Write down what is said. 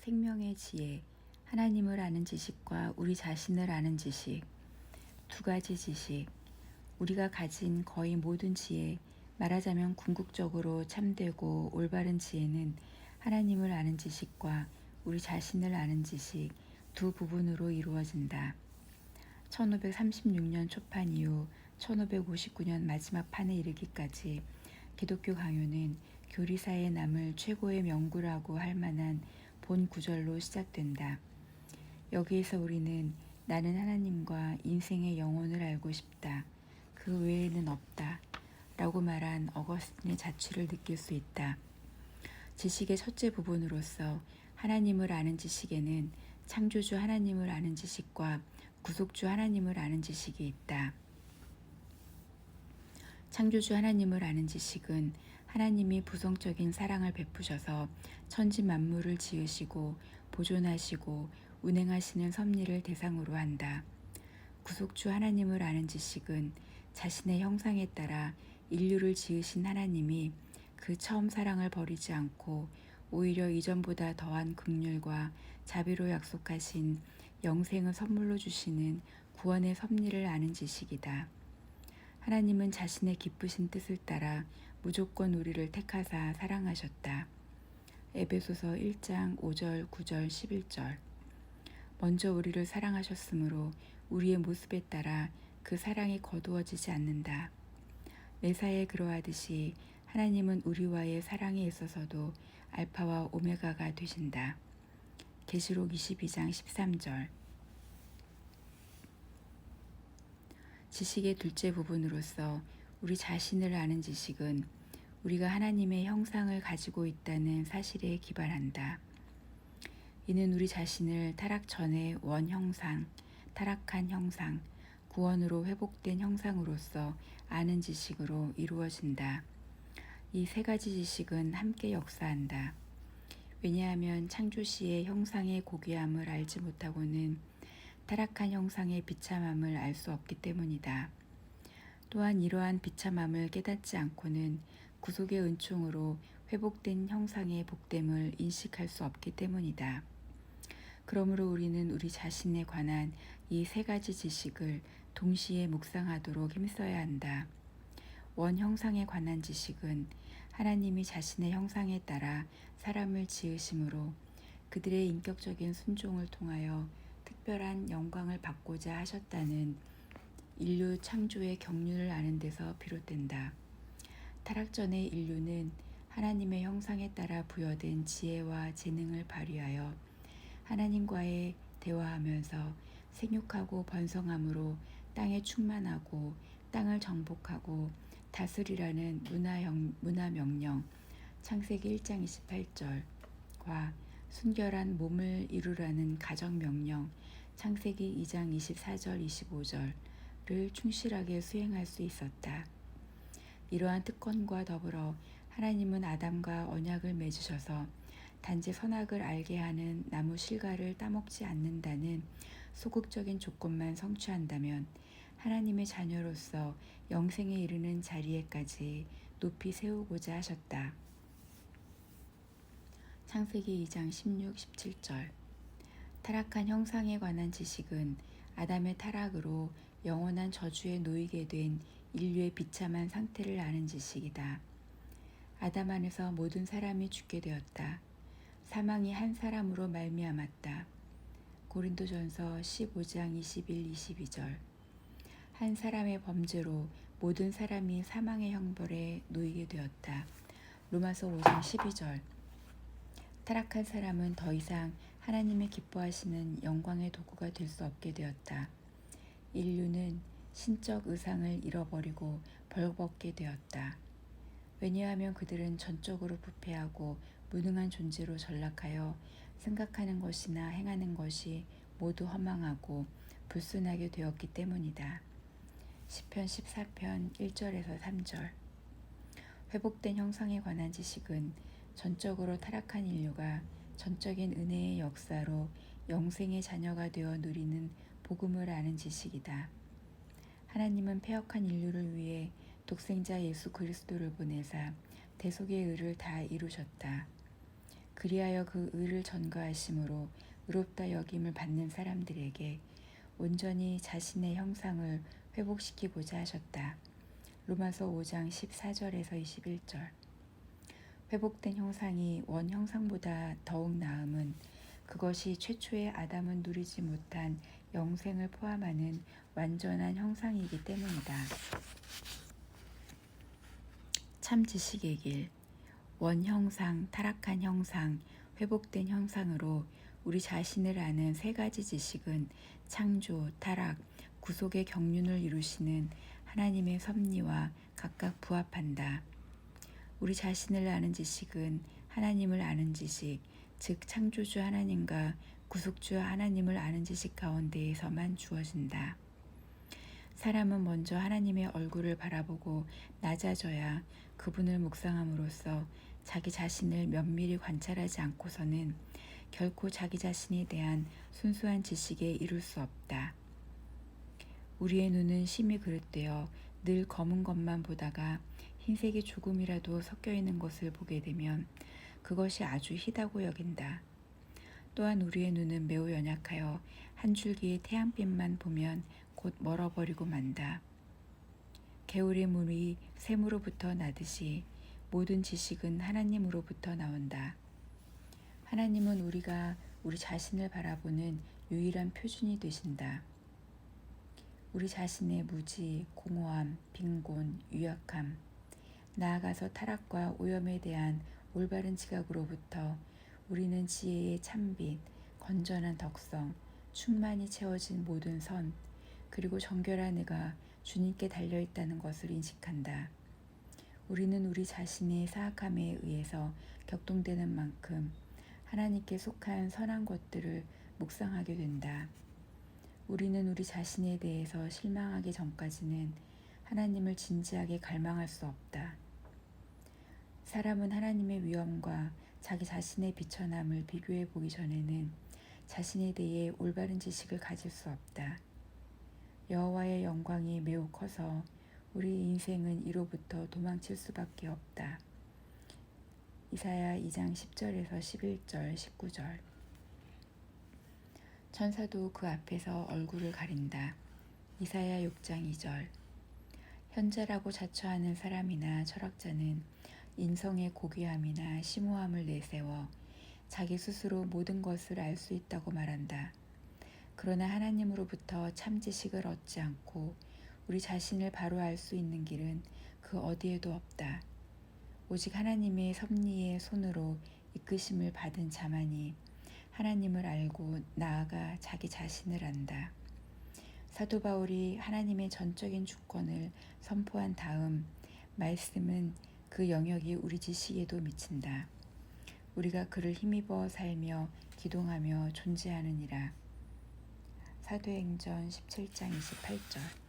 생명의 지혜, 하나님을 아는 지식과 우리 자신을 아는 지식. 두 가지 지식. 우리가 가진 거의 모든 지혜, 말하자면 궁극적으로 참되고 올바른 지혜는 하나님을 아는 지식과 우리 자신을 아는 지식 두 부분으로 이루어진다. 1536년 초판 이후 1559년 마지막 판에 이르기까지 기독교 강요는 교리사에 남을 최고의 명구라고 할 만한 본 구절로 시작된다. 여기에서 우리는 나는 하나님과 인생의 영혼을 알고 싶다. 그 외에는 없다. 라고 말한 어거스틴의 자취를 느낄 수 있다. 지식의 첫째 부분으로서 하나님을 아는 지식에는 창조주 하나님을 아는 지식과 구속주 하나님을 아는 지식이 있다. 창조주 하나님을 아는 지식은 하나님이 부성적인 사랑을 베푸셔서 천지 만물을 지으시고 보존하시고 운행하시는 섭리를 대상으로 한다. 구속주 하나님을 아는 지식은 자신의 형상에 따라 인류를 지으신 하나님이 그 처음 사랑을 버리지 않고 오히려 이전보다 더한 긍휼과 자비로 약속하신 영생을 선물로 주시는 구원의 섭리를 아는 지식이다. 하나님은 자신의 기쁘신 뜻을 따라 무조건 우리를 택하사 사랑하셨다. 에베소서 1장 5절, 9절, 11절. 먼저 우리를 사랑하셨으므로 우리의 모습에 따라 그 사랑이 거두어지지 않는다. 매사에 그러하듯이 하나님은 우리와의 사랑에 있어서도 알파와 오메가가 되신다. 계시록 22장 13절. 지식의 둘째 부분으로서 우리 자신을 아는 지식은 우리가 하나님의 형상을 가지고 있다는 사실에 기반한다. 이는 우리 자신을 타락 전의 원형상, 타락한 형상, 구원으로 회복된 형상으로서 아는 지식으로 이루어진다. 이 세 가지 지식은 함께 역사한다. 왜냐하면 창조시의 형상의 고귀함을 알지 못하고는 타락한 형상의 비참함을 알 수 없기 때문이다. 또한 이러한 비참함을 깨닫지 않고는 구속의 은총으로 회복된 형상의 복됨을 인식할 수 없기 때문이다. 그러므로 우리는 우리 자신에 관한 이 세 가지 지식을 동시에 묵상하도록 힘써야 한다. 원 형상에 관한 지식은 하나님이 자신의 형상에 따라 사람을 지으심으로 그들의 인격적인 순종을 통하여 특별한 영광을 받고자 하셨다는 인류 창조의 경륜을 아는 데서 비롯된다. 타락 전의 인류는 하나님의 형상에 따라 부여된 지혜와 재능을 발휘하여 하나님과의 대화하면서 생육하고 번성함으로 땅에 충만하고 땅을 정복하고 다스리라는 문화 명령 창세기 1장 28절과 순결한 몸을 이루라는 가정 명령 창세기 2장 24절 25절을 충실하게 수행할 수 있었다. 이러한 특권과 더불어 하나님은 아담과 언약을 맺으셔서 단지 선악을 알게 하는 나무 실과를 따먹지 않는다는 소극적인 조건만 성취한다면 하나님의 자녀로서 영생에 이르는 자리에까지 높이 세우고자 하셨다. 창세기 2장 16, 17절. 타락한 형상에 관한 지식은 아담의 타락으로 영원한 저주에 놓이게 된 인류의 비참한 상태를 아는 지식이다. 아담 안에서 모든 사람이 죽게 되었다. 사망이 한 사람으로 말미암았다. 고린도전서 15장 21, 22절. 한 사람의 범죄로 모든 사람이 사망의 형벌에 놓이게 되었다. 로마서 5장 12절. 타락한 사람은 더 이상 하나님의 기뻐하시는 영광의 도구가 될 수 없게 되었다. 인류는 신적 의상을 잃어버리고 벌거벗게 되었다. 왜냐하면 그들은 전적으로 부패하고 무능한 존재로 전락하여 생각하는 것이나 행하는 것이 모두 허망하고 불순하게 되었기 때문이다. 시편 14편 1절에서 3절. 회복된 형상에 관한 지식은 전적으로 타락한 인류가 전적인 은혜의 역사로 영생의 자녀가 되어 누리는 복음을 아는 지식이다. 하나님은 패역한 인류를 위해 독생자 예수 그리스도를 보내사 대속의 의를 다 이루셨다. 그리하여 그 의를 전거하심으로 의롭다 여김을 받는 사람들에게 온전히 자신의 형상을 회복시키고자 하셨다. 로마서 5장 14절에서 21절. 회복된 형상이 원 형상보다 더욱 나음은 그것이 최초의 아담은 누리지 못한 영생을 포함하는 완전한 형상이기 때문이다. 참 지식의 길. 원 형상, 타락한 형상, 회복된 형상으로 우리 자신을 아는 세 가지 지식은 창조, 타락, 구속의 경륜을 이루시는 하나님의 섭리와 각각 부합한다. 우리 자신을 아는 지식은 하나님을 아는 지식, 즉 창조주 하나님과 구속주 하나님을 아는 지식 가운데에서만 주어진다. 사람은 먼저 하나님의 얼굴을 바라보고 낮아져야 그분을 묵상함으로써 자기 자신을 면밀히 관찰하지 않고서는 결코 자기 자신에 대한 순수한 지식에 이룰 수 없다. 우리의 눈은 심히 그릇되어 늘 검은 것만 보다가 흰색이 조금이라도 섞여 있는 것을 보게 되면 그것이 아주 희다고 여긴다. 또한 우리의 눈은 매우 연약하여 한 줄기의 태양빛만 보면 곧 멀어버리고 만다. 개울의 물이 샘으로부터 나듯이 모든 지식은 하나님으로부터 나온다. 하나님은 우리가 우리 자신을 바라보는 유일한 표준이 되신다. 우리 자신의 무지, 공허함, 빈곤, 유약함, 나아가서 타락과 오염에 대한 올바른 지각으로부터 우리는 지혜의 참빛, 건전한 덕성, 충만히 채워진 모든 선, 그리고 정결한 의가 주님께 달려있다는 것을 인식한다. 우리는 우리 자신의 사악함에 의해서 격동되는 만큼 하나님께 속한 선한 것들을 묵상하게 된다. 우리는 우리 자신에 대해서 실망하기 전까지는 하나님을 진지하게 갈망할 수 없다. 사람은 하나님의 위엄과 자기 자신의 비천함을 비교해 보기 전에는 자신에 대해 올바른 지식을 가질 수 없다. 여호와의 영광이 매우 커서 우리 인생은 이로부터 도망칠 수밖에 없다. 이사야 2장 10절에서 11절, 19절. 천사도 그 앞에서 얼굴을 가린다. 이사야 6장 2절. 현자라고 자처하는 사람이나 철학자는 인성의 고귀함이나 심오함을 내세워 자기 스스로 모든 것을 알 수 있다고 말한다. 그러나 하나님으로부터 참 지식을 얻지 않고 우리 자신을 바로 알 수 있는 길은 그 어디에도 없다. 오직 하나님의 섭리의 손으로 이끄심을 받은 자만이 하나님을 알고 나아가 자기 자신을 안다. 사도 바울이 하나님의 전적인 주권을 선포한 다음 말씀은 그 영역이 우리 지식에도 미친다. 우리가 그를 힘입어 살며 기동하며 존재하느니라. 사도행전 17장 28절.